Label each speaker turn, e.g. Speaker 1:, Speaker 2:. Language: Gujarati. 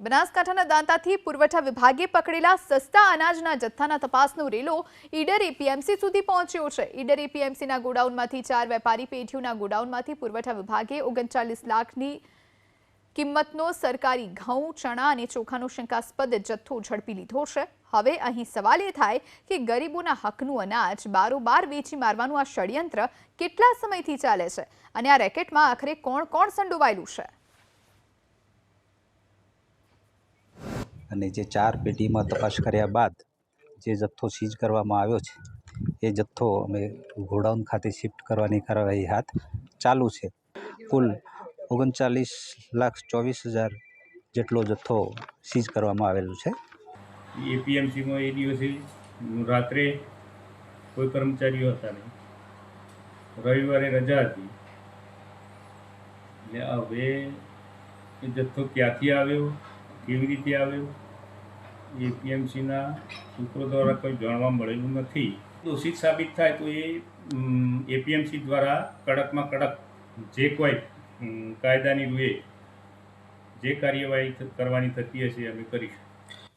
Speaker 1: બનાસકાંઠાના દાંતાથી પુરવઠા વિભાગે પકડેલા સસ્તા અનાજના જથ્થાના તપાસનો રેલો ઈડર એપીએમસી સુધી પહોંચ્યો છે। ઈડર એપીએમસીના ગોડાઉનમાંથી 4 વેપારી પેઢીઓના ગોડાઉનમાંથી પુરવઠા વિભાગે 39 લાખની કિંમતનો સરકારી ઘઉં, ચણા અને ચોખાનો શંકાસ્પદ જથ્થો ઝડપી લીધો છે। હવે અહીં સવાલ એ થાય કે ગરીબોના હકનું અનાજ બારોબાર વેચી મારવાનું આ ષડયંત્ર કેટલા સમયથી ચાલે છે અને આ રેકેટમાં આખરે કોણ સંડોવાયેલું છે?
Speaker 2: અને જે 4 પેઢીમાં તપાસ કર્યા બાદ જે જથ્થો સીઝ કરવામાં આવ્યો છે એ જથ્થો અમે ગોડાઉન ખાતે શિફ્ટ કરવાની કાર્યવાહી હાથ ચાલુ છે। કુલ 39,24,000 જેટલો જથ્થો સીઝ કરવામાં આવેલો છે।
Speaker 3: એપીએમસીમાં એ દિવસે રાત્રે કોઈ કર્મચારીઓ હતા નહીં, રવિવારે રજા હતી, એટલે હવે એ જથ્થો ક્યાંથી આવ્યો, કેવી રીતે આવ્યો, એપીએમસીના સૂત્રો દ્વારા કોઈ જાણવા મળેલું નથી। દોષિત સાબિત થાય તો એ એપીએમસી દ્વારા કડકમાં કડક જે કોઈ કાયદાની રૂએ જે કાર્યવાહી કરવાની થતી હશે અમે કરીશું।